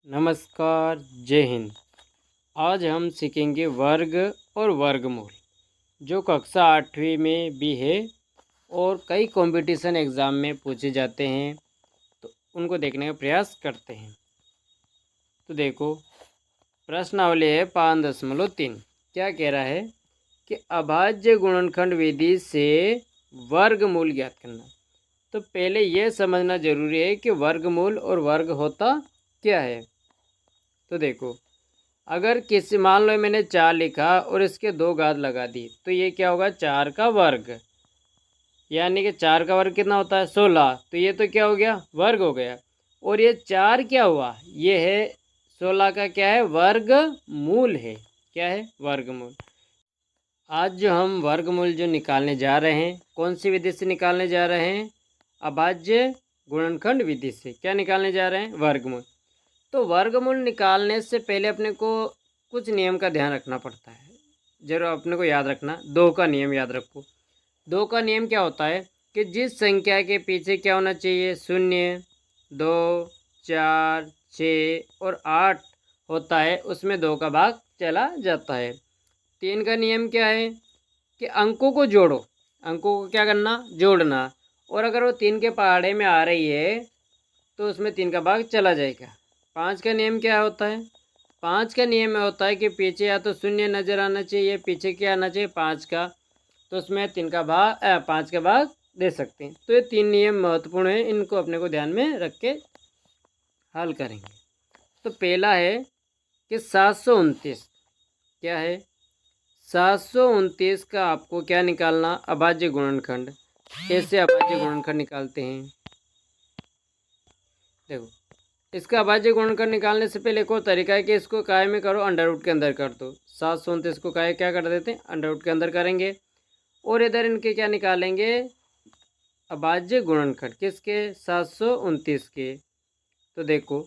नमस्कार, जय हिंद। आज हम सीखेंगे वर्ग और वर्गमूल, जो कक्षा 8वीं में भी है और कई कंपटीशन एग्ज़ाम में पूछे जाते हैं, तो उनको देखने का प्रयास करते हैं। तो देखो, प्रश्नावली है 5.3। क्या कह रहा है कि अभाज्य गुणनखंड विधि से वर्गमूल ज्ञात करना। तो पहले यह समझना जरूरी है कि वर्गमूल और वर्ग होता क्या है। तो देखो, अगर किसी मान लो मैंने 4 लिखा और इसके 2 घात लगा दी, तो ये क्या होगा, 4 का वर्ग। यानी कि 4 का वर्ग कितना होता है, 16। तो ये तो क्या हो गया, वर्ग हो गया। और ये 4 क्या हुआ, ये है 16 का क्या है, वर्गमूल है। क्या है, वर्गमूल। आज जो हम वर्गमूल जो निकालने जा रहे हैं, कौन सी विधि से निकालने जा रहे हैं, अभाज्य गुणनखंड विधि से। क्या निकालने जा रहे हैं, वर्गमूल। तो वर्गमूल निकालने से पहले अपने को कुछ नियम का ध्यान रखना पड़ता है। जरूर अपने को याद रखना, 2 का नियम याद रखो। 2 का नियम क्या होता है कि जिस संख्या के पीछे क्या होना चाहिए, 0, 2, 4, 6 और 8 होता है, उसमें 2 का भाग चला जाता है। 3 का नियम क्या है कि अंकों को जोड़ो, अंकों को क्या करना, जोड़ना। और अगर वो 3 के पहाड़े में आ रही है तो उसमें 3 का भाग चला जाएगा। 5 का नियम क्या होता है, 5 का नियम में होता है कि पीछे या तो 0 नज़र आना चाहिए, पीछे क्या आना चाहिए, 5 का। तो उसमें 3 का भाग 5 का भाग दे सकते हैं। तो ये 3 नियम महत्वपूर्ण है, इनको अपने को ध्यान में रख के हल करेंगे। तो पहला है कि 729 क्या है, 729 का आपको क्या निकालना, अभाज्य गुणनखंड। कैसे अभाज्य गुणनखंड निकालते हैं, देखो। इसका अभाज्य गुणनखंड निकालने से पहले एक और तरीका है कि इसको काय में करो, अंडर रूट के अंदर कर दो। 729 को काय क्या कर देते हैं, अंडर रूट के अंदर करेंगे। और इधर इनके क्या निकालेंगे, अभाज्य गुणनखंड किसके, 729 के। तो देखो,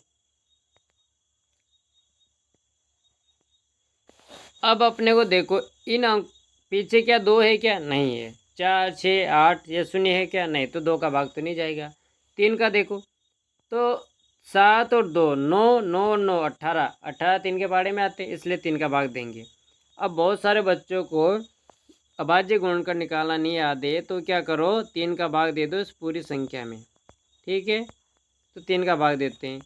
अब अपने को देखो, इन अंक पीछे क्या 2 है, क्या नहीं है। 4, 6, 8 ये 0 है क्या, नहीं। तो 2 का भाग तो नहीं जाएगा। 3 का देखो, तो 7 और 2 9, 9 9 18, 18 3 के बारे में आते हैं, इसलिए 3 का भाग देंगे। अब बहुत सारे बच्चों को अभाज्य गुणनखंड निकालना नहीं याद है, तो क्या करो, 3 का भाग दे दो इस पूरी संख्या में। ठीक है, तो 3 का भाग देते हैं।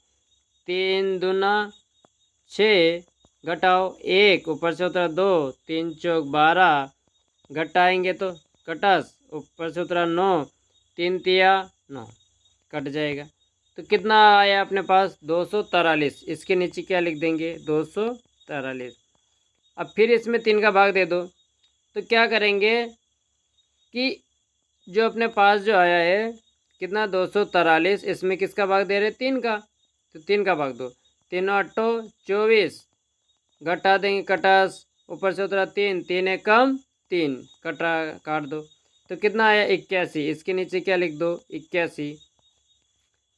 3 दूना 6, घटाओ 1, ऊपर से उतरा 2, 3 चौक 12, घटाएंगे तो कटस, ऊपर से उतरा 9, 3 तिया 9, कट जाएगा। तो कितना आया अपने पास, 243। इसके नीचे क्या लिख देंगे, 243। अब फिर इसमें 3 का भाग दे दो। तो क्या करेंगे कि जो अपने पास जो आया है कितना, 243, इसमें किसका भाग दे रहे, 3 का। तो 3 का भाग दो, 3 8 24, घटा देंगे कटास, ऊपर से उतरा 3, 3 एक कम 3, कटा काट दो। तो कितना आया, 81। इसके नीचे क्या लिख दो, 81।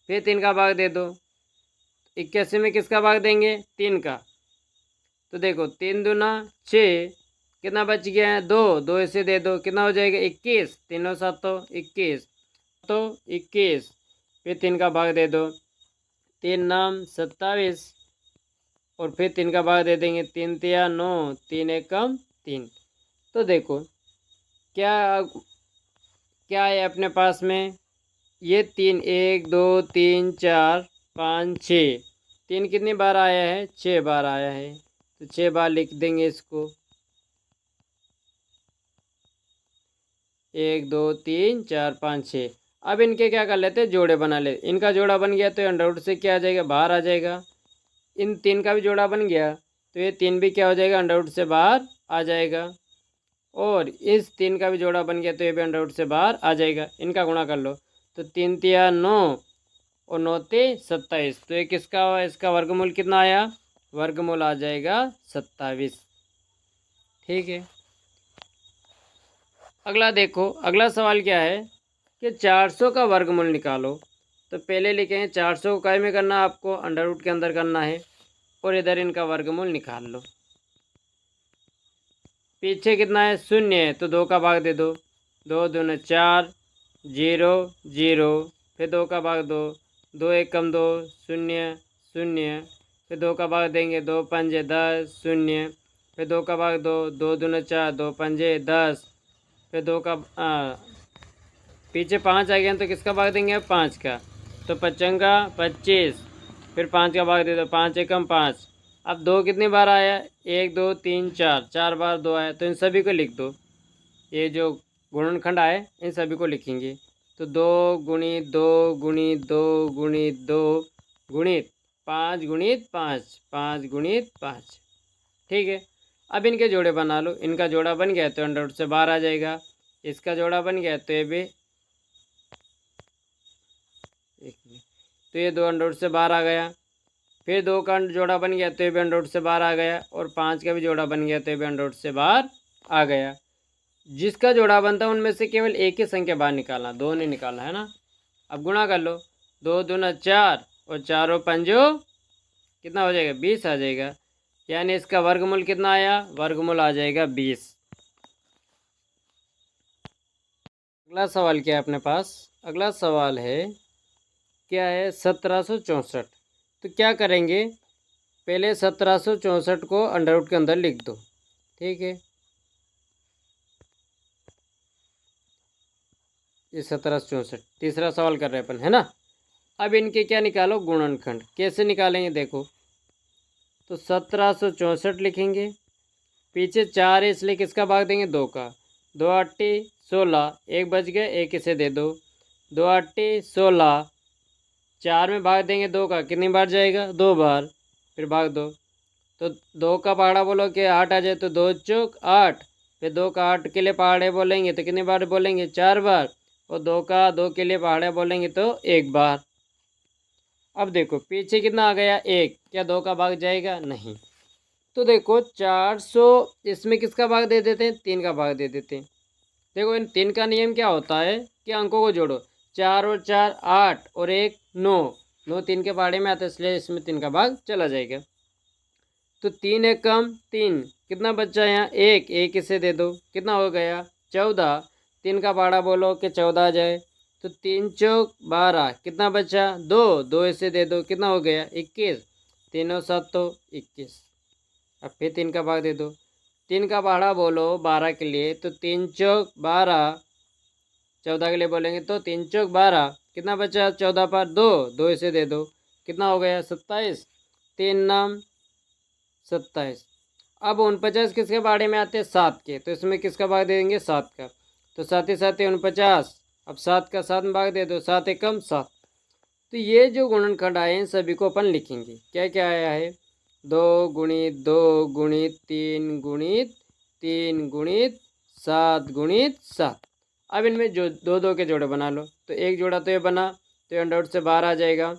फिर 3 का भाग दे दो। 81 में किसका भाग देंगे, 3 का। तो देखो 3 दूना 6, कितना बच गया है, 2, 2 इसे दे दो, कितना हो जाएगा, 21। 3 7 21, तो 21। फिर 3 का भाग दे दो, 3 नाम 27। और फिर 3 का भाग दे देंगे, 3 तिया 9, 3 एक कम 3। तो देखो क्या क्या है अपने पास में, ये 3 1 2 3 4 5 6, 3 कितनी बार आया है, 6 बार आया है। तो 6 बार लिख देंगे इसको, 1 2 3 4 5 6। अब इनके क्या कर लेते हैं, जोड़े बना ले। इनका जोड़ा बन गया तो अंडर रूट से क्या आ जाएगा, बाहर आ जाएगा। इन 3 का भी जोड़ा बन गया तो ये 3 भी क्या हो जाएगा, अंडर रूट से बाहर आ जाएगा। और इस 3 का भी जोड़ा बन गया तो ये भी अंडर रूट से बाहर आ जाएगा। इनका गुणा कर लो, तो 3 तिया 9 और 9 ते 27। तो ये किसका हुआ, इसका वर्गमूल कितना आया, वर्गमूल आ जाएगा 27। ठीक है, अगला देखो, अगला सवाल क्या है कि 400 का वर्गमूल निकालो। तो पहले लिखेंगे 400 को काय में करना, आपको अंडर रूट के अंदर करना है। और इधर इनका वर्गमूल निकाल लो। पीछे कितना है, 0 है, तो 2 का भाग दे दो, 2 दूना 4, 0 0। फिर 2 का भाग दो, 2 एक कम 2, 0 0। फिर 2 का भाग देंगे, 2 पंजे 10, शून्य। फिर 2 का भाग 2, 2 दूने 4, 2 पंजे 10। फिर 2 का पीछे 5 आ गया तो किसका भाग देंगे अब 5 का, तो पचंगा 25। फिर 5 का भाग दे दो, 5 एकम 5। अब 2 कितनी बार आया, 1 2 3 4, 4 बार 2 आया, तो इन सभी को लिख दो। ये जो गुणनखंड आए इन सभी को लिखेंगे। तो 2 गुणित 2 गुणित 2 गुणित 2 गुणित 5 गुणित 5, 5 गुणित 5। ठीक है, अब इनके जोड़े बना लो। इनका जोड़ा बन गया तो अंडर रूट से बाहर आ जाएगा। इसका जोड़ा बन गया तो ये भी, एक मिनट, तो ये 2 अंडर रूट से बाहर आ गया। फिर 2 का जोड़ा बन गया तो ये भी अंडर रूट से बाहर आ गया। और 5 का भी जोड़ा बन गया तो ये भी अंडर रूट से बाहर आ गया। जिसका जोड़ा बनता है उनमें से केवल एक ही संख्या बाहर निकालना, दो नहीं निकालना, है ना। अब गुणा कर लो, 2 दूना 4 और 4 पंजो कितना हो जाएगा, 20 आ जाएगा। यानी इसका वर्गमूल कितना आया, वर्गमूल आ जाएगा 20। अगला सवाल क्या है अपने पास, अगला सवाल है क्या है, 1764। तो क्या करेंगे, पहले 1764 को अंडर रूट के अंदर लिख दो। ठीक है, ये 1764 तीसरा सवाल कर रहे हैं अपन, है ना। अब इनके क्या निकालो, गुणनखंड। कैसे निकालेंगे देखो, तो 1764 लिखेंगे, पीछे 4 है इसलिए किसका भाग देंगे, 2 का। 2 आठी 16, एक बच गया, एक इसे दे दो। 2 आठी 16, 4 में भाग देंगे 2 का, कितनी बार जाएगा, 2 बार। फिर भाग दो, तो 2 का पहाड़ा बोलो कि 8 आ जाए तो 2 चौक 8। फिर 2 का 8 के लिए पहाड़े बोलेंगे तो कितनी बार बोलेंगे, 4 बार। और 2 का 2 के लिए पहाड़े बोलेंगे तो 1 बार। अब देखो पीछे कितना आ गया, 1, क्या 2 का भाग जाएगा, नहीं। तो देखो 400, इसमें किसका भाग दे देते हैं, 3 का भाग दे देते हैं। देखो इन 3 का नियम क्या होता है कि अंकों को जोड़ो, 4 और 4 8 और 1 9, 9 3 के पहाड़े में आता है इसलिए इसमें 3 का भाग चला जाएगा। तो 3 एक कम 3, कितना बच्चा यहाँ, एक, एक इसे दे दो, कितना हो गया 14। 3 का पहाड़ा बोलो कि 14 आ जाए, तो 3 चौक 12, कितना बचा 2, 2 इसे दे दो, कितना हो गया 21। 3 और 7 तो 21। अब फिर 3 का भाग दे दो, 3 का पहाड़ा बोलो 12 के लिए, तो 3 चौक 12, 14 के लिए बोलेंगे तो 3 चौक 12, कितना बचा 14 पर 2, 2 इसे दे दो, कितना हो गया 27। 3 नाम 27। अब 49 किसके बारे में आते हैं, 7 के, तो इसमें किसका भाग दे देंगे, 7 का। तो 7 ही 7 49, अब 7 का 7 में भाग दे दो, 7 एकम 7। तो ये जो गुणनखंड आए हैं सभी को अपन लिखेंगे। क्या क्या आया है, 2 गुणित 2 गुणित 3 गुणित 3 गुणित 7 गुणित 7। अब इनमें जो 2 2 के जोड़े बना लो, तो एक जोड़ा तो ये बना तो ये अंडर रूट से बाहर आ जाएगा।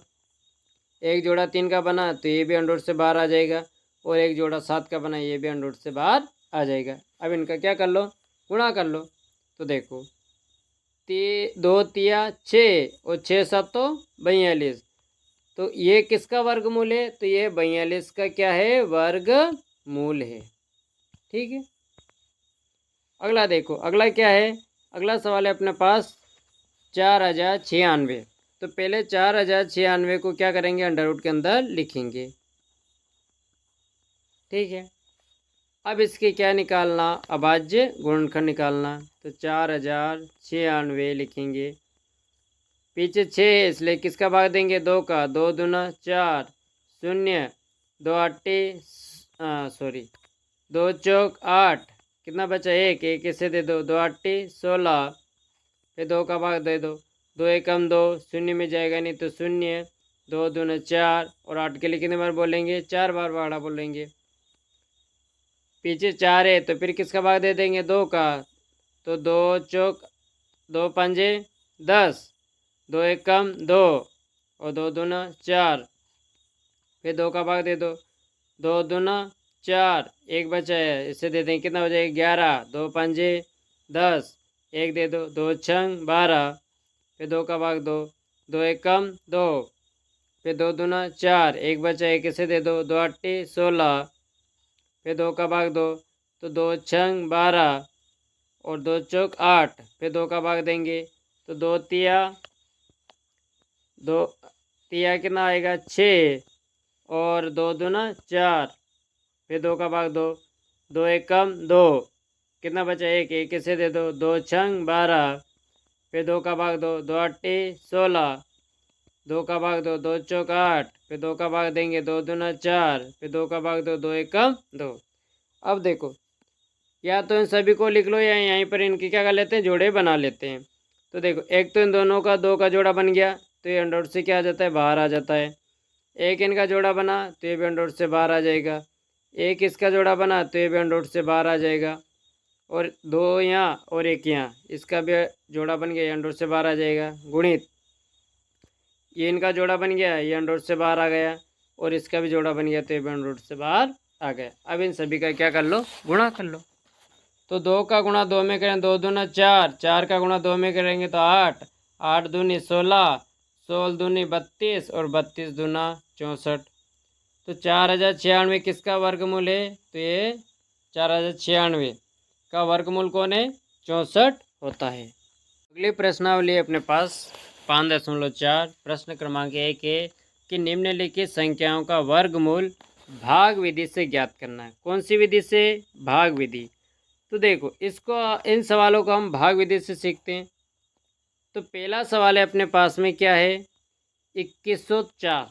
एक जोड़ा 3 का बना तो ये भी अंडर रूट से बाहर आ जाएगा। और एक जोड़ा 7 का बना ये भी अंडर रूट से बाहर आ जाएगा। अब इनका क्या कर लो, गुणा कर लो। तो देखो 2 तिया 6 और 6 7 तो 42। तो ये किसका वर्गमूल है, तो ये 42 का क्या है, वर्गमूल है। ठीक है, अगला देखो, अगला क्या है, अगला सवाल है अपने पास 4096। तो पहले 4096 को क्या करेंगे, अंडर रूट के अंदर लिखेंगे। ठीक है, अब इसके क्या निकालना, अभाज्य गुणनखंड निकालना। तो 4096 लिखेंगे, पीछे 6 है इसलिए किसका भाग देंगे, 2 का। 2 दूना 4, शून्य, 2 आठी सॉरी 2 चौक 8, कितना बचा 1, एक इसे दे दो, 2 आठी 16। फिर 2 का भाग दे दो, 2 एकम 2, शून्य में जाएगा नहीं तो शून्य। 2 दूना 4 और 8 के लिए कितने बार बोलेंगे, 4 बार बाड़ा बोलेंगे। पीछे 4 है तो फिर किसका भाग दे देंगे, 2 का। तो 2 चौक 2 पंजे 10, 2 एकम 2 और 2 दूना 4। फिर 2 का भाग दे दो, 2 दूना 4, एक बचा है इसे दे देंगे, कितना हो जाएगा 11। 2 पंजे 10, एक दे दो, 2 छंग 12। फिर 2 का भाग दो, 2 एकम 2। फिर 2 दूना 4, एक बचा एक इसे दे दो, 2 आठी 16। फिर 2 का भाग दो, तो 2 छंग 12 और 2 चौक 8। फिर 2 का भाग देंगे तो 2 तिया 2 तिया कितना आएगा 6। और 2 दूना 4, फिर 2 का भाग 2, 2 एक कम 2, कितना बचा 1, 1 इसे दे दो, 2 छंग 12, फिर 2 का भाग 2, 2 अट्ठी 16, 2 का भाग 2, 2 चौक 8, फिर 2 का भाग देंगे 2 दूना 4, फिर 2 का भाग 2, 2 एक कम 2। अब देखो, या तो इन सभी को लिख लो या यहीं पर इनकी क्या कर लेते हैं, जोड़े बना लेते हैं। तो देखो, एक तो इन दोनों का 2 का जोड़ा बन गया, तो ये अंडर से क्या आ जाता है, बाहर आ जाता है। एक इनका जोड़ा बना तो ये भी अंडर से बाहर आ जाएगा। एक इसका जोड़ा बना तो ये भी अंडर से बाहर आ जाएगा। और 2 यहाँ और 1 यहाँ, इसका भी जोड़ा बन गया, ये अंडर से बाहर आ जाएगा। गुणित ये इनका जोड़ा बन गया, ये अंडर से बाहर आ गया। और इसका भी जोड़ा बन गया तो ये भी अंडर से बाहर आ गया। अब इन सभी का क्या कर लो, गुणा कर लो। तो 2 का गुणा 2 में करें, 2 दूना 4, 4 का गुणा 2 में करेंगे तो 8, 8 दूनी 16, 16 दूनी 32 और 32 दूना 64। तो 4096 किसका वर्गमूल है, तो ये 4096 का वर्गमूल कौन है, 64 होता है। अगली प्रश्नावली अपने पास 5.4 प्रश्न क्रमांक 1 है कि निम्नलिखित संख्याओं का वर्गमूल भाग विधि से ज्ञात करना है। कौन सी विधि से, भाग विधि। तो देखो, इसको इन सवालों को हम भाग विधि से सीखते हैं। तो पहला सवाल है अपने पास में क्या है, 2104।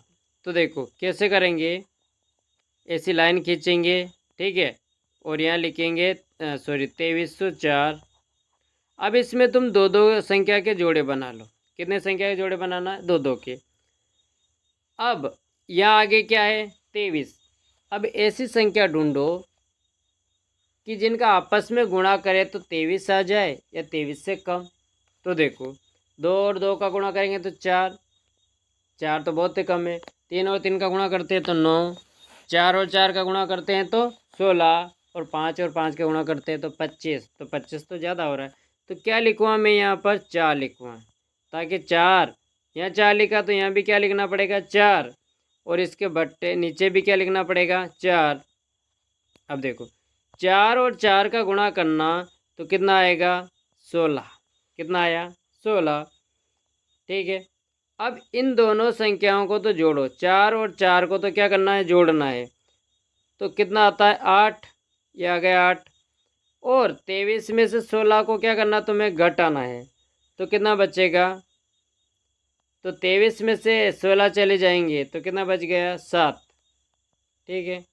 तो देखो कैसे करेंगे, ऐसी लाइन खींचेंगे, ठीक है, और यहाँ लिखेंगे 2304। अब इसमें तुम दो दो संख्या के जोड़े बना लो। कितने संख्या के जोड़े बनाना है, 2 2 के। अब यहाँ आगे क्या है, 23। अब ऐसी संख्या ढूंढो कि जिनका आपस में गुणा करे तो 23 आ जाए या 23 से कम। तो देखो, 2 और 2 का गुणा करेंगे तो 4, 4 तो बहुत ही कम है। 3 और 3 का गुणा करते हैं तो 9, 4 और 4 का गुणा करते हैं तो 16, और 5 और 5 का गुणा करते हैं तो 25। तो 25 तो ज़्यादा हो रहा है, तो क्या लिखूँगा मैं यहाँ पर, 4 लिखूँगा। ताकि 4, यहाँ 4 लिखा तो यहाँ भी क्या लिखना पड़ेगा, 4, और इसके बट्टे नीचे भी क्या लिखना पड़ेगा, 4। अब देखो, 4 और 4 का गुणा करना तो कितना आएगा, 16। कितना आया, 16, ठीक है। अब इन दोनों संख्याओं को तो जोड़ो, 4 और 4 को तो क्या करना है, जोड़ना है। तो कितना आता है, 8, ये आ गया 8। और 23 में से 16 को क्या करना, तुम्हें घटाना है। तो कितना बचेगा, तो 23 में से 16 चले जाएंगे तो कितना बच गया, 7, ठीक है।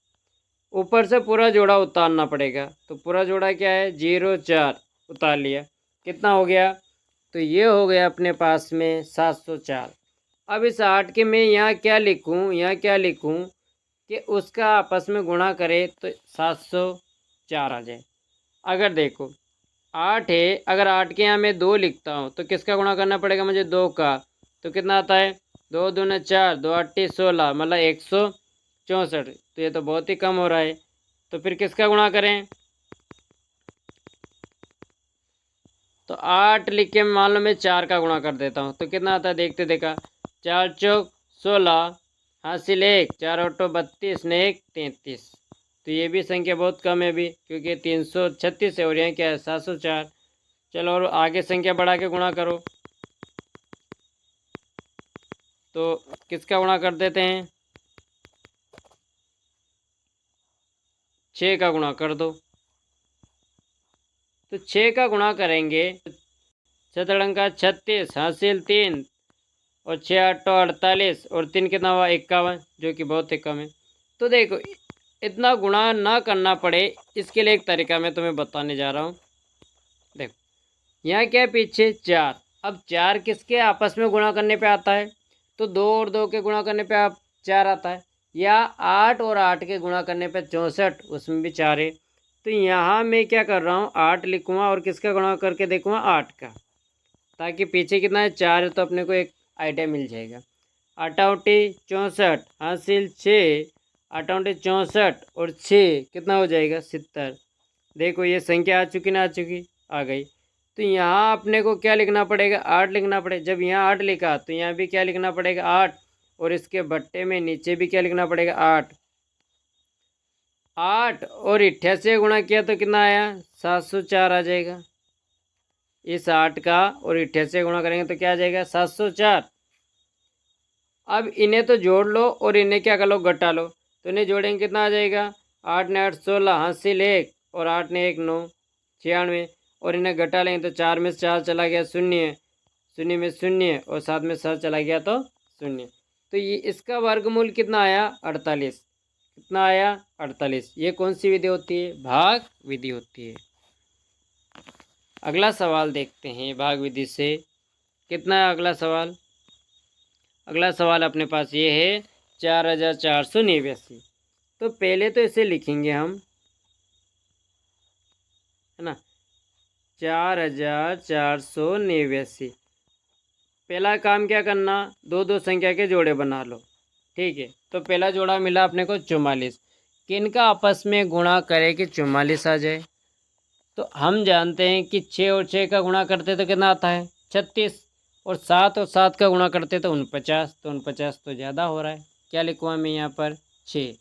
ऊपर से पूरा जोड़ा उतारना पड़ेगा। तो पूरा जोड़ा क्या है, 0 4 उतार लिया, कितना हो गया, तो ये हो गया अपने पास में 704। अब इस 8 के मैं यहाँ क्या लिखूँ, यहाँ क्या लिखूँ कि उसका आपस में गुणा करे तो 704 आ जाए। अगर देखो 8 है, अगर 8 के यहाँ मैं 2 लिखता हूँ तो किसका गुणा करना पड़ेगा मुझे, 2 का। तो कितना आता है, 2 दूना 4, 2 अट्ठी 16, मतलब 164। तो ये तो बहुत ही कम हो रहा है। तो फिर किसका गुणा करें, तो 8 लिख के मान लो मैं 4 का गुणा कर देता हूँ तो कितना आता है, देखते देखा, 4 चौक 16, हासिल 1, 4 ऑटो 32 ने 1 33। तो ये भी संख्या बहुत कम है अभी, क्योंकि 336 है और यहाँ क्या है, 704। चलो और आगे संख्या बढ़ा के गुणा करो। तो किसका गुणा कर देते हैं, 6 का गुणा कर दो। तो 6 का गुणा करेंगे, 7 36, हासिल 3, और 6 8 48, और 3 कितना हुआ, 51, जो कि बहुत ही कम है। तो देखो, इतना गुणा ना करना पड़े इसके लिए एक तरीका मैं तुम्हें बताने जा रहा हूँ। देखो, यहाँ क्या है, पीछे 4। अब 4 किसके आपस में गुणा करने पे आता है, तो 2 और 2 के गुणा करने पे 4 आता है, या 8 और 8 के गुणा करने पे 64, उसमें भी 4 है। तो यहाँ मैं क्या कर रहा हूँ, 8 लिखूँगा और किसका गुणा करके देखूँगा, 8 का, ताकि पीछे कितना है, 4 है, तो अपने को एक आइडिया मिल जाएगा। 8 8 64, हासिल 6, 8 8 64 और 6 कितना हो जाएगा, 70। देखो ये संख्या आ चुकी ना, आ चुकी, आ गई। तो यहाँ अपने को क्या लिखना पड़ेगा, 8 लिखना पड़ेगा। जब यहाँ 8 लिखा तो यहाँ भी क्या लिखना पड़ेगा, 8, और इसके भट्टे में नीचे भी क्या लिखना पड़ेगा, 8। 8 और 88 गुणा किया तो कितना आया, 704 आ जाएगा। इस 8 का और 88 गुणा करेंगे तो क्या आ जाएगा, 704। अब इन्हें तो जोड़ लो और इन्हें क्या कर लो, घटा लो। तो इन्हें जोड़ेंगे कितना आ जाएगा, 8 ने 8 16, हासिल 1 और 8 ने 1 9 96। और इन्हें घटा लेंगे तो 4 में 4 चला गया शून्य, शून्य में शून्य और 7 में 7 चला गया तो शून्य। तो ये इसका वर्गमूल कितना आया, 48। कितना आया, 48। ये कौन सी विधि होती है, भाग विधि होती है। अगला सवाल देखते हैं भाग विधि से कितना है अगला सवाल। अगला सवाल अपने पास ये है 4489। तो पहले तो इसे लिखेंगे हम, है ना, 4489। पहला काम क्या करना, दो दो संख्या के जोड़े बना लो। ठीक है, तो पहला जोड़ा मिला अपने को 44। किन का आपस में गुणा करे कि 44 आ जाए। तो हम जानते हैं कि 6 और 6 का गुणा करते तो कितना आता है, 36। और 7 और 7 का गुणा करते तो 49। तो 49 तो ज़्यादा हो रहा है, क्या लिखूँ मैं यहाँ पर, 6।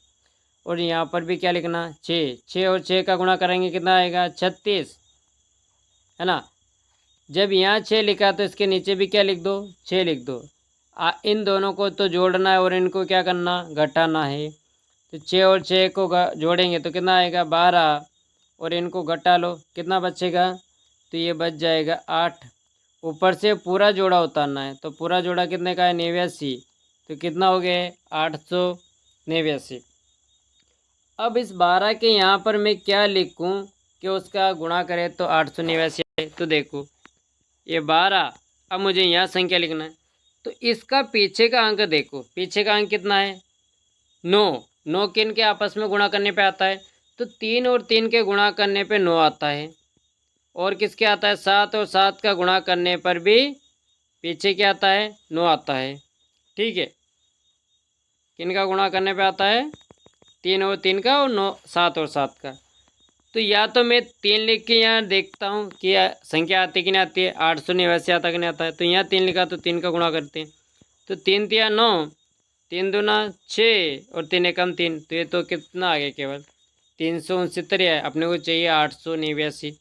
और यहाँ पर भी क्या लिखना, 6। 6 और 6 का गुणा करेंगे कितना आएगा, 36, है ना। जब यहाँ 6 लिखा तो इसके नीचे भी क्या लिख दो, 6 लिख दो। इन दोनों को तो जोड़ना है और इनको क्या करना, घटाना है। तो 6 और 6 को जोड़ेंगे तो कितना आएगा, 12। और इनको घटा लो, कितना बचेगा, तो ये बच जाएगा 8। ऊपर से पूरा जोड़ा उतारना है, तो पूरा जोड़ा कितने का है, 89। तो कितना हो गया, 889। अब इस 12 के यहाँ पर मैं क्या लिखूँ कि उसका गुणा करे तो 889 है। तो देखो ये 12, अब मुझे यहाँ संख्या लिखना है। तो इसका पीछे का अंक देखो, पीछे का अंक कितना है, 9। 9 किन के आपस में गुणा करने पे आता है, तो 3 और 3 के गुणा करने पे 9 आता है। और किसके आता है, 7 और 7 का गुणा करने पर भी पीछे क्या आता है, 9 आता है। ठीक है, किन का गुणा करने पे आता है, 3 और 3 का, और 9 7 और 7 का। तो या तो मैं 3 लिख के यहाँ देखता हूँ कि संख्या आती कि नहीं आती है, 889 आता कि नहीं आता है। तो यहाँ 3 लिखा तो 3 का गुणा करते हैं। तो 3 तिया 9, 3 दूना 6 और 3 एकम 3। तो ये तो कितना आ गया, केवल 369 है। अपने को चाहिए 889।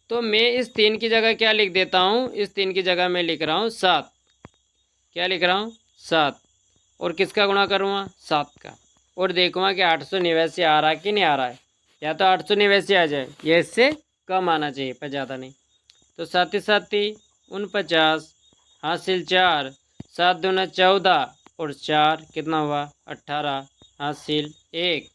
तो मैं इस 3 की जगह क्या लिख देता हूँ, इस 3 की जगह मैं लिख रहा हूँ 7। क्या लिख रहा हूँ, 7। और किसका गुणा करूँगा, 7 का। और देखूँगा कि 889 आ रहा है कि नहीं आ रहा है। या तो 889 आ जाए, ये इससे कम आना चाहिए पर ज़्यादा नहीं। तो 7 7 49, हासिल 4, 7 दूना 14 और 4 कितना हुआ, 18, हासिल 1,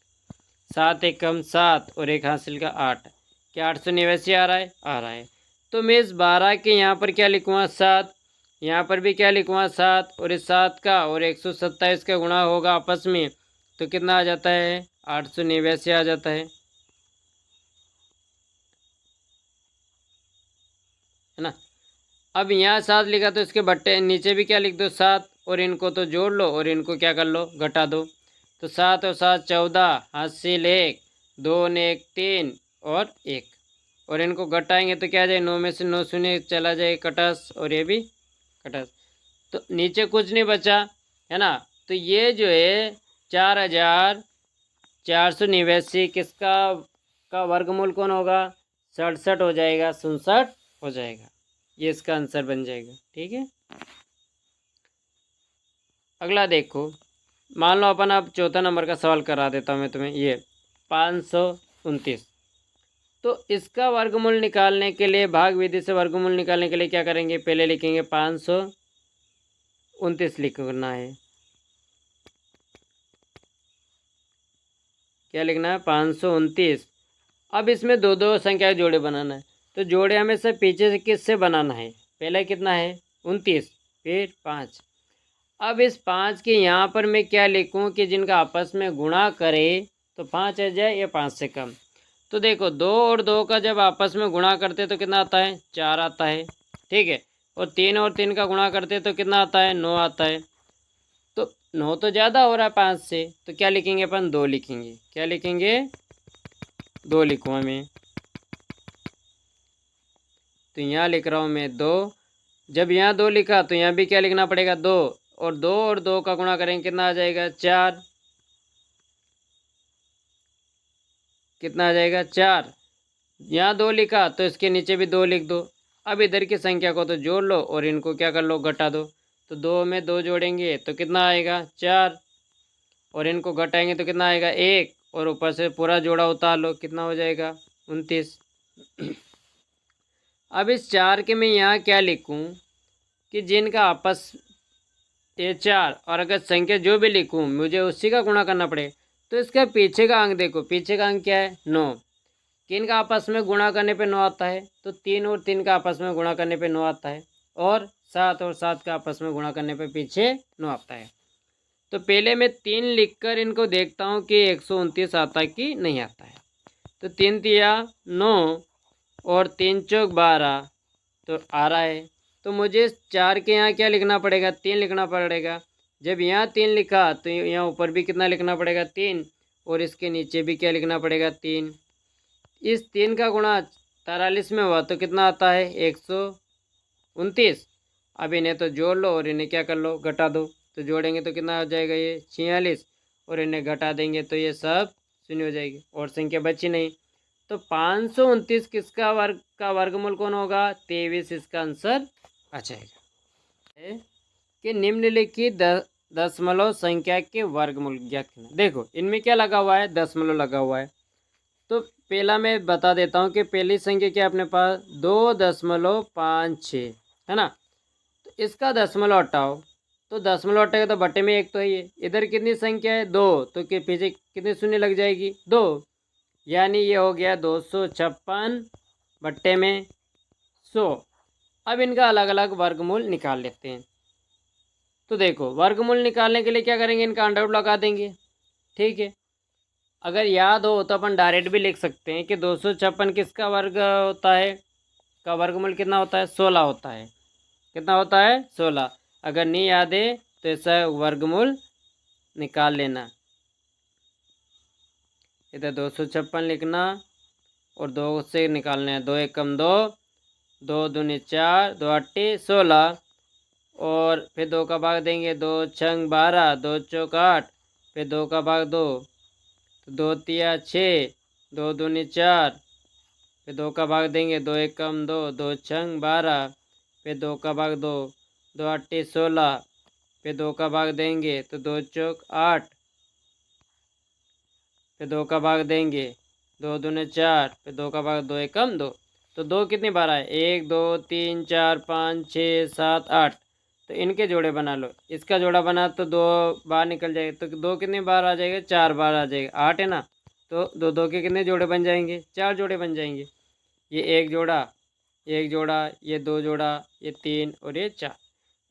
7 एकम 7 और 1 हासिल का 8। क्या 889 आ रहा है, आ रहा है। तो मैं इस 12 के यहाँ पर क्या लिखूँगा, 7। यहाँ पर भी क्या लिखूँगा, 7। और इस 7 का और 127 का गुणा होगा आपस में तो कितना आ जाता है, 889 आ जाता है ना। अब यहाँ 7 लिखा तो इसके बट्टे नीचे भी क्या लिख दो, 7। और इनको तो जोड़ लो और इनको क्या कर लो, घटा दो। तो 7 और 7 14, हासिल 1, 2 ने 1 3 और 1। और इनको घटाएंगे तो क्या आ जाए, 9 में से 9 शून्य चला जाए कटस, और ये भी कटस। तो नीचे कुछ नहीं बचा, है ना। तो ये जो है 4489 किसका का वर्गमूल कौन होगा, 67 हो जाएगा, 67 हो जाएगा। ये इसका आंसर बन जाएगा। ठीक है, अगला देखो। मान लो अपन अब चौथा नंबर का सवाल करा देता हूँ मैं तुम्हें। ये 529। तो इसका वर्गमूल निकालने के लिए, भाग विधि से वर्गमूल निकालने के लिए क्या करेंगे, पहले लिखेंगे 529 लिखना है। क्या लिखना है, 529। अब इसमें दो दो संख्या जोड़े बनाना है। तो जोड़े हमेशा पीछे से किससे बनाना है, पहले कितना है 29, फिर 5। अब इस 5 के यहाँ पर मैं क्या लिखूँ कि जिनका आपस में गुणा करे तो 5 आ जाए या 5 से कम। तो देखो 2 और 2 का जब आपस में गुणा करते तो कितना आता है, 4 आता है। ठीक है, और 3 और 3 का गुणा करते तो कितना आता है, 9 आता है। तो 9 तो ज़्यादा हो रहा है 5 से, तो क्या लिखेंगे अपन, 2 लिखेंगे। क्या लिखेंगे, 2 लिखूँगा मैं। तो यहाँ लिख रहा हूँ मैं 2। जब यहाँ 2 लिखा तो यहाँ भी क्या लिखना पड़ेगा, 2। और 2 का गुणा करेंगे कितना आ जाएगा, 4। कितना आ जाएगा, 4। यहाँ 2 लिखा तो इसके नीचे भी 2 लिख दो। अब इधर की संख्या को तो जोड़ लो और इनको क्या कर लो, घटा दो। तो 2 में 2 जोड़ेंगे तो कितना आएगा 4, और इनको घटाएंगे तो कितना आएगा 1, और ऊपर से पूरा जोड़ा उतार लो, कितना हो जाएगा 29। अब इस 4 के मैं यहाँ क्या लिखूँ कि जिनका आपस ये 4, और अगर संख्या जो भी लिखूँ मुझे उसी का गुणा करना पड़ेगा। तो इसका पीछे का अंक देखो, पीछे का अंक क्या है 9, किन का आपस में गुणा करने पे 9 आता है, तो 3 और 3 का आपस में गुणा करने पे 9 आता है, और 7 और 7 का आपस में गुणा करने पे पीछे 9 आता है। तो पहले मैं 3 लिखकर इनको देखता हूँ कि 129 आता है कि नहीं आता है। तो 3 तिया 9 और 3 चौक 12, तो आ रहा है। तो मुझे 4 के यहाँ क्या लिखना पड़ेगा 3 लिखना पड़ेगा। जब यहाँ 3 लिखा तो यहाँ ऊपर भी कितना लिखना पड़ेगा 3, और इसके नीचे भी क्या लिखना पड़ेगा 3। इस 3 का गुणा 43 में हुआ तो कितना आता है 129। अब इन्हें तो जोड़ लो और इन्हें क्या कर लो घटा दो, तो जोड़ेंगे तो कितना हो जाएगा ये 46, और इन्हें घटा देंगे तो ये सब शून्य हो जाएगी और संख्या बची नहीं। तो 529 किसका वर्गमूल कौन होगा 23, इसका आंसर आ जाएगा। कि निम्नलिखित दशमलव संख्या के वर्गमूल ज्ञात करना। देखो इनमें क्या लगा हुआ है दशमलव लगा हुआ है। तो पहला मैं बता देता हूँ कि पहली संख्या क्या अपने पास 2.56 है ना। तो इसका दशमलव हटाओ, तो दशमलव हटेगा तो बटे में 1 तो है ये। इधर कितनी संख्या है 2, तो के पीछे कितनी शून्य लग जाएगी 2, यानी ये हो गया 256 बट्टे में 100। अब इनका अलग अलग वर्गमूल निकाल लेते हैं। तो देखो वर्गमूल निकालने के लिए क्या करेंगे इनका अंडर रूट लगा देंगे, ठीक है। अगर याद हो तो अपन डायरेक्ट भी लिख सकते हैं कि 256 किसका वर्ग होता है, का वर्गमूल कितना होता है 16 होता है। कितना होता है 16। अगर नहीं याद है तो ऐसा वर्गमूल निकाल लेना। इधर 256 लिखना और 2 से निकालना है, 2 एकम 2, 2 दूनी 4, 2 अट्ठी 16, और फिर 2 का भाग देंगे, 2 छंग 12, 2 चौक 8, फिर 2 का भाग 2, तो 2 तिया 6, 2 दूनी 4, फिर 2 का भाग देंगे, 2 एकम 2, 2 छंग 12, फिर 2 का भाग 2, 2 अट्ठी 16, फिर 2 का भाग देंगे तो 2 चौक 8, फिर 2 का भाग देंगे, 2 दूने 4, फिर 2 का भाग 2 एकम 2। तो 2 कितनी बार आए 1 2 3 4 5 6 7 8। तो इनके जोड़े बना लो, इसका जोड़ा बना तो 2 बार निकल जाएगा, तो 2 कितनी बार आ जाएगा 4 बार आ जाएगा, 8 है ना। तो 2 2 के कितने जोड़े बन जाएंगे 4 जोड़े बन जाएंगे। ये एक जोड़ा, एक जोड़ा, ये 2 जोड़ा, ये 3 और ये 4।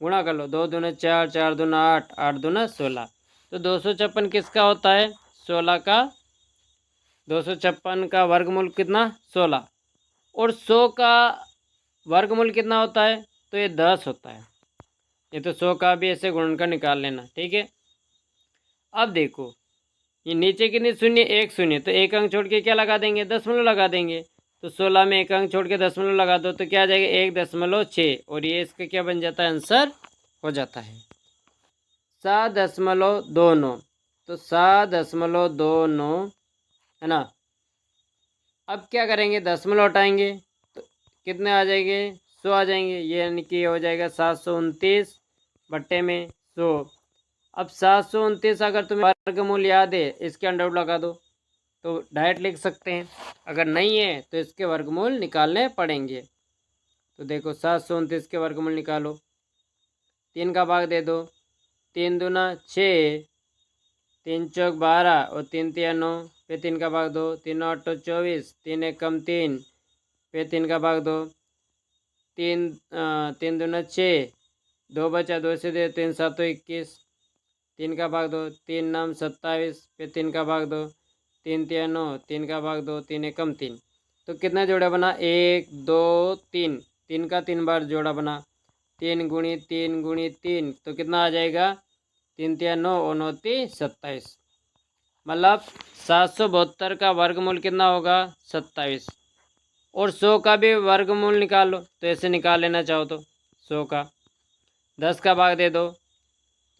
गुणा कर लो, 2 दूना 4, 4 दूना 8, 8 दूना 16। तो 256 किसका होता है 16 का। 256 का वर्गमूल कितना 16, और 100 का वर्गमूल कितना होता है तो ये 10 होता है। ये तो 100 का भी ऐसे गुणनकर निकाल लेना, ठीक है। अब देखो ये नीचे कितनी शून्य 1 शून्य, तो 1 अंक छोड़ के क्या लगा देंगे दशमलव लगा देंगे। तो 16 में 1 अंक छोड़ के दशमलव लगा दो तो क्या आ जाएगा 1.6, और ये इसका क्या बन जाता है आंसर हो जाता है 7.29। तो 7.29 है ना। अब क्या करेंगे दशमलव हटाएंगे तो कितने आ जाएंगे 100 आ जाएंगे, ये यानी कि हो जाएगा 729 बट्टे में 100। अब 729 अगर तुम्हें वर्गमूल याद है इसके अंडर रूट लगा दो, तो डायरेक्ट लिख सकते हैं। अगर नहीं है तो इसके वर्गमूल निकालने पड़ेंगे। तो देखो 729 के वर्गमूल निकालो, 3 का भाग दे दो, 3 दूना 6, 3 चौक 12 और 3 तिया 9, फिर 3 का भाग दो, 3 8 24, 3 एकम 3, फिर 3 का भाग दो, 3 दूना 6, 2 बचा 2 से दे 3 7 21, 3 का भाग दो, 3 नाम 27, फिर 3 का भाग दो, 3 तिया 9, 3 का भाग दो, 3 एकम 3। तो कितना जोड़ा बना 1 2 3, 3 का 3 बार जोड़ा बना, 3 गुणी 3 गुणी 3, तो कितना आ जाएगा 3 तिया 9 और 9 ती 27। मतलब 772 का वर्गमूल कितना होगा 27। और 100 का भी वर्गमूल निकाल लो, तो ऐसे निकाल लेना चाहो तो 100 का 10 का भाग दे दो,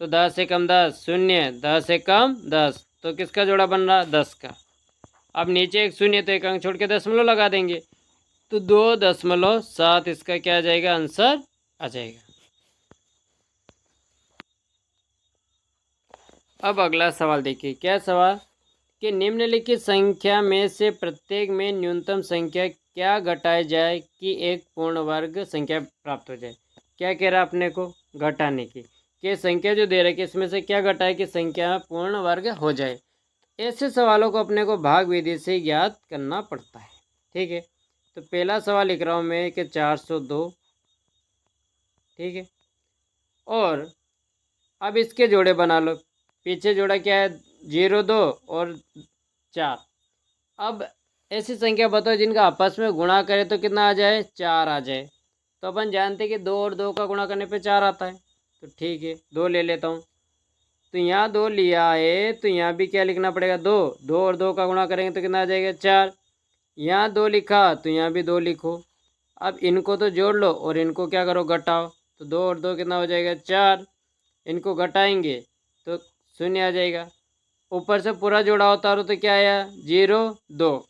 तो 10 एकम 10 शून्य, 10 एकम 10, तो किसका जोड़ा बन रहा 10 का। अब नीचे एक शून्य तो एक अंक छोड़ के दशमलव लगा देंगे, तो 2.7 इसका क्या आ जाएगा आंसर आ जाएगा। अब अगला सवाल देखिए, क्या सवाल कि निम्नलिखित संख्या में से प्रत्येक में न्यूनतम संख्या क्या घटाई जाए कि एक पूर्ण वर्ग संख्या प्राप्त हो जाए। क्या कह रहा है अपने को, घटाने की, कि संख्या जो दे रहा है कि इसमें से क्या घटाए कि संख्या पूर्ण वर्ग हो जाए। ऐसे सवालों को अपने को भाग विधि से ज्ञात करना पड़ता है। ठीक है, तो पहला सवाल लिख रहा हूँ मैं कि 402। ठीक है, और अब इसके जोड़े बना लो। पीछे जोड़ा क्या है, 0, 2 और 4। अब ऐसी संख्या बताओ जिनका आपस में गुणा करे तो कितना आ जाए, 4 आ जाए। तो अपन जानते हैं कि 2 और 2 का गुणा करने पे 4 आता है। तो ठीक है, 2 ले लेता हूँ। तो यहाँ 2 लिया है तो यहाँ भी क्या लिखना पड़ेगा, 2। 2 और 2 का गुणा करेंगे तो कितना आ जाएगा, 4। यहाँ 2 लिखा तो यहाँ भी 2 लिखो। अब इनको तो जोड़ लो और इनको क्या करो, घटाओ। तो 2 और 2 कितना हो जाएगा, 4। इनको घटाएंगे तो 0 आ जाएगा। ऊपर से पूरा जोड़ा उतारो तो क्या आया, 0, 2।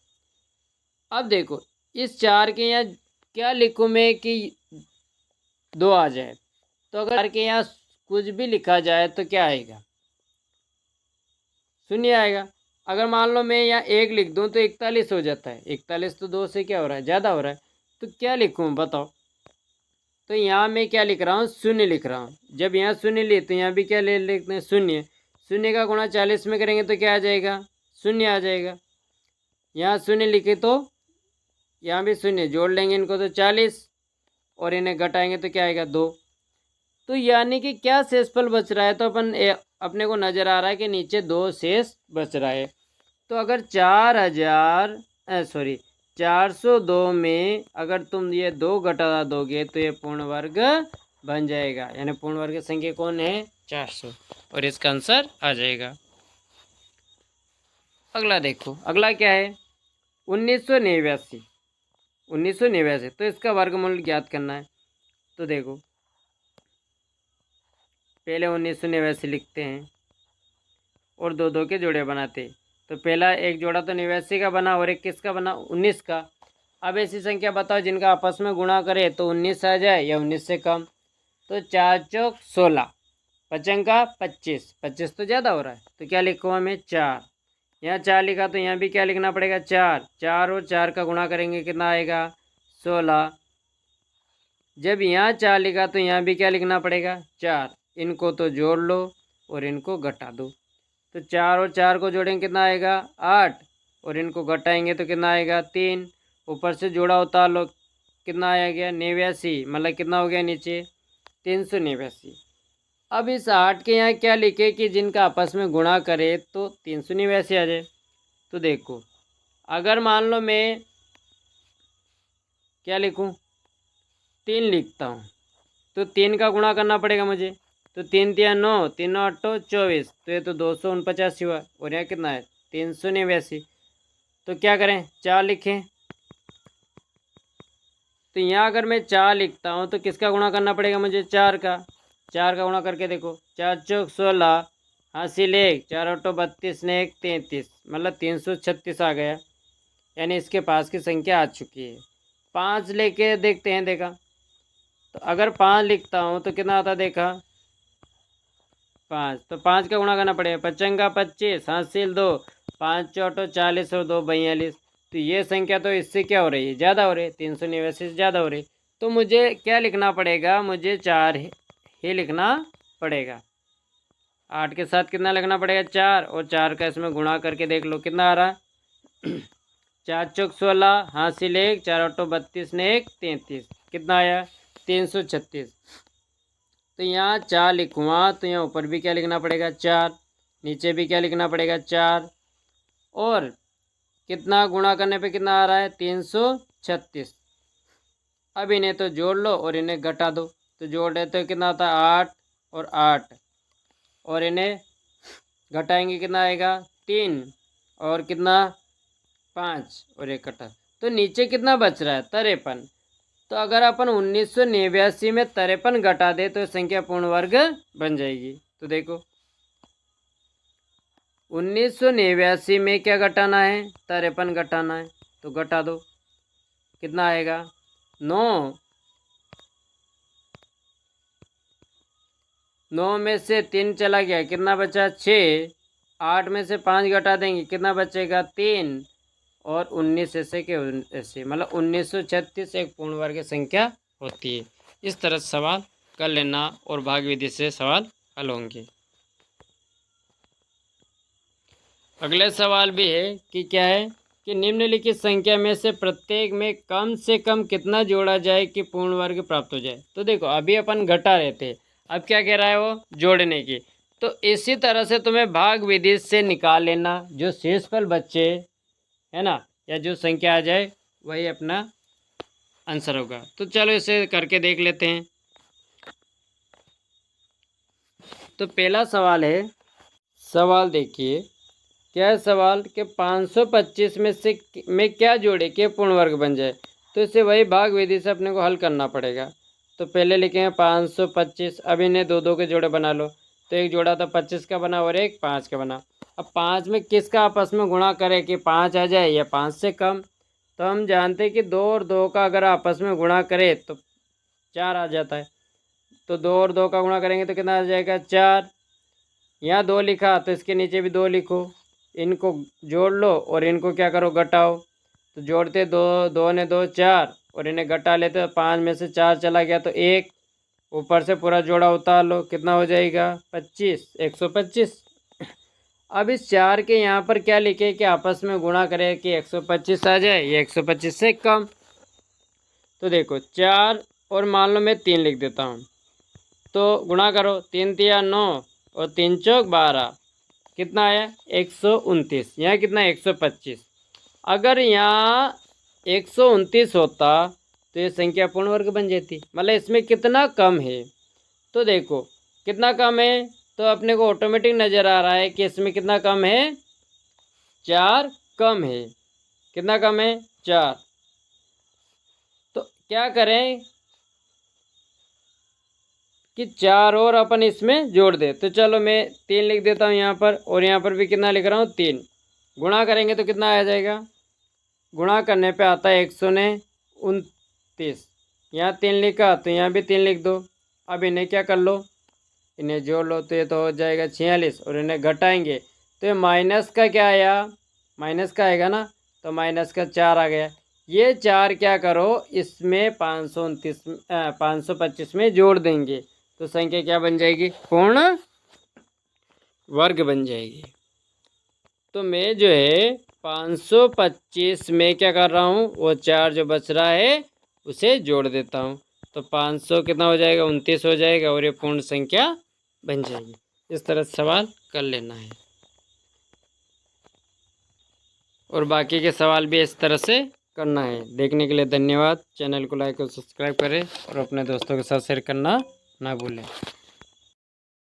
अब देखो इस 4 के यहाँ क्या लिखूँ मैं कि 2 आ जाए। तो अगर 4 के यहाँ कुछ भी लिखा जाए तो क्या आएगा, 0 आएगा। अगर मान लो मैं यहाँ 1 लिख दूँ तो 41 हो जाता है। 41 तो 2 से क्या हो रहा है, ज़्यादा हो रहा है। तो क्या लिखूँ बताओ। तो यहाँ मैं क्या लिख रहा हूँ, 0 लिख रहा हूँ। जब यहाँ 0 लिए तो यहाँ भी क्या ले लिखते हैं, 0। 0 का गुणा 40 में करेंगे तो क्या आ जाएगा, 0 आ जाएगा। यहाँ 0 लिखे तो यहाँ भी 0, जोड़ लेंगे इनको तो 40 और इन्हें घटाएंगे तो क्या आएगा, 2। तो यानी कि क्या शेषफल बच रहा है, तो अपने को नज़र आ रहा है कि नीचे 2 शेष बच रहा है। तो अगर 402 में अगर तुम ये 2 घटा दोगे तो ये पूर्ण वर्ग बन जाएगा। यानी पूर्ण वर्ग संख्या कौन है, 400, और इसका आंसर आ जाएगा। अगला देखो, अगला क्या है, 1989। 1989, तो इसका वर्गमूल ज्ञात करना है। तो देखो पहले 1989 लिखते हैं और 2 2 के जोड़े बनाते। तो पहला एक जोड़ा तो 89 का बना और एक किसका बना, 19 का। अब ऐसी संख्या बताओ जिनका आपस में गुणा करे तो 19 आ जाए या 19 से कम। तो 4 चौक 16, 5 का 25, 25 तो ज़्यादा हो रहा है तो क्या लिखूँ मैं, 4। यहाँ 4 लिखा तो यहाँ भी क्या लिखना पड़ेगा, 4। 4 और 4 का गुणा करेंगे कितना आएगा, 16। जब यहाँ 4 लिखा तो यहाँ भी क्या लिखना पड़ेगा, 4। इनको तो जोड़ लो और इनको घटा दो। तो 4 और 4 को जोड़ेंगे कितना आएगा, 8, और इनको घटाएंगे तो कितना आएगा, 3। ऊपर से जोड़ा उतार लो, कितना आया गया, 89। मतलब कितना हो गया नीचे, 389। अब इस 8 के यहाँ क्या लिखे कि जिनका आपस में गुणा करे तो 389 आ जाए। तो देखो अगर मान लो मैं क्या लिखूँ, 3 लिखता हूँ तो 3 का गुणा करना पड़ेगा मुझे। तो 3 तिया 9, 3 8 24, तो ये तो 289 हुआ। और यहाँ कितना है, 389। तो क्या करें, 4 लिखें। तो यहाँ अगर मैं 4 लिखता हूँ तो किसका गुणा करना पड़ेगा मुझे, 4 का। 4 का गुणा करके देखो, 4 चौक 16, हासिल 1, 4 ऑटो 32 ने 1 33, मतलब 336 आ गया। यानी इसके पास की संख्या आ चुकी है। 5 लेके देखते हैं, देखा तो अगर 5 लिखता हूँ तो कितना आता, देखा 5। तो 5 का गुणा करना पड़ेगा, 5 का 25, हासिल 2, 5 चौटो 40 और 2 42। तो ये संख्या तो इससे क्या हो रही है, ज़्यादा हो रही है, 389 से ज़्यादा हो रही है। तो मुझे क्या लिखना पड़ेगा, मुझे 4 ही लिखना पड़ेगा। 8 के साथ कितना लिखना पड़ेगा, 4, और 4 का इसमें गुणा करके देख लो कितना आ रहा है। 4 चौक 16, हासिल 1, 4 ऑटो 32 ने 1 33, कितना आया, 336। तो यहाँ 4 लिखूँगा तो यहाँ ऊपर भी क्या लिखना पड़ेगा, 4, नीचे भी क्या लिखना पड़ेगा, 4, और कितना गुणा करने पे कितना आ रहा है, 336। अब इन्हें तो जोड़ लो और इन्हें घटा दो। तो जोड़ रहे तो कितना आता है, 8 और 8, और इन्हें घटाएंगे कितना आएगा, 3, और कितना 5, और 1 घटा। तो नीचे कितना बच रहा है, 53। तो अगर अपन 1989 में 53 घटा दे तो संख्या पूर्ण वर्ग बन जाएगी। तो देखो 1989 में क्या घटाना है, 53 घटाना है। तो घटा दो, कितना आएगा, 9। 9 में से 3 चला गया, कितना बचा 6। 8 में से 5 घटा देंगे, कितना बचेगा 3। और 19 ऐसे के ऐसे, मतलब 1936 एक पूर्ण वर्ग संख्या होती है। इस तरह से सवाल कर लेना और भाग विधि से सवाल हल होंगे। अगले सवाल भी है कि क्या है कि निम्नलिखित संख्या में से प्रत्येक में कम से कम कितना जोड़ा जाए कि पूर्ण वर्ग प्राप्त हो जाए। तो देखो अभी अपन घटा रहे थे, अब क्या कह रहा है वो जोड़ने की। तो इसी तरह से तुम्हें भाग विधि से निकाल लेना, जो शेषफल बच्चे है ना, या जो संख्या आ जाए वही अपना आंसर होगा। तो चलो इसे करके देख लेते हैं। तो पहला सवाल है, सवाल देखिए क्या है सवाल कि 525 में क्या जोड़े कि पूर्ण वर्ग बन जाए। तो इसे वही भाग विधि से अपने को हल करना पड़ेगा। तो पहले लिखेंगे 525, अब इन्हें दो दो के जोड़े बना लो। तो एक जोड़ा तो 25 का बना और एक 5 का बना। अब 5 में किसका आपस में गुणा करें कि 5 आ जाए या 5 से कम। तो हम जानते हैं कि 2 और 2 का अगर आपस में गुणा करें तो 4 आ जाता है। तो 2 और 2 का गुणा करेंगे तो कितना आ जाएगा 4। यहाँ 2 लिखा तो इसके नीचे भी 2 लिखो, इनको जोड़ लो और इनको क्या करो घटाओ। तो जोड़ते 2 2 ने 2 4 और इन्हें घटा लेते, 5 में से 4 चला गया तो 1, ऊपर से पूरा जोड़ा उतार लो, कितना हो जाएगा 25, 125। अब इस 4 के यहाँ पर क्या लिखे कि आपस में गुणा करें कि 125 आ जाए, ये 125 से कम। तो देखो 4 और मान लो मैं 3 लिख देता हूँ। तो गुणा करो, 3 तिया 9 और 3 चौक 12, कितना आया 129। यहाँ कितना 125। अगर यहाँ 129 होता तो ये संख्या पूर्ण वर्ग बन जाती, मतलब इसमें कितना कम है। तो देखो कितना कम है, तो अपने को ऑटोमेटिक नज़र आ रहा है कि इसमें कितना कम है 4 कम है। कितना कम है 4। तो क्या करें कि 4 और अपन इसमें जोड़ दे। तो चलो मैं 3 लिख देता हूँ यहाँ पर, और यहाँ पर भी कितना लिख रहा हूँ 3। गुणा करेंगे तो कितना आ जाएगा, गुणा करने पे आता है 129। यहाँ 3 लिखा तो यहाँ भी 3 लिख दो। अब इन्हें क्या कर लो, इन्हें जोड़ लो, तो ये तो हो जाएगा 46। और इन्हें घटाएंगे तो ये माइनस का क्या आया, माइनस का आएगा ना, तो माइनस का 4 आ गया। ये 4 क्या करो इसमें 525 में जोड़ देंगे तो संख्या क्या बन जाएगी, पूर्ण वर्ग बन जाएगी। तो मैं जो है 525 में क्या कर रहा हूँ, वो 4 जो बच रहा है उसे जोड़ देता हूँ। तो 500 कितना हो जाएगा 29 हो जाएगा और ये पूर्ण संख्या बन जाएगी। इस तरह सवाल कर लेना है। और बाकी के सवाल भी इस तरह से करना है। देखने के लिए धन्यवाद। चैनल को लाइक और सब्सक्राइब करें और अपने दोस्तों के साथ शेयर करना ना भूलें।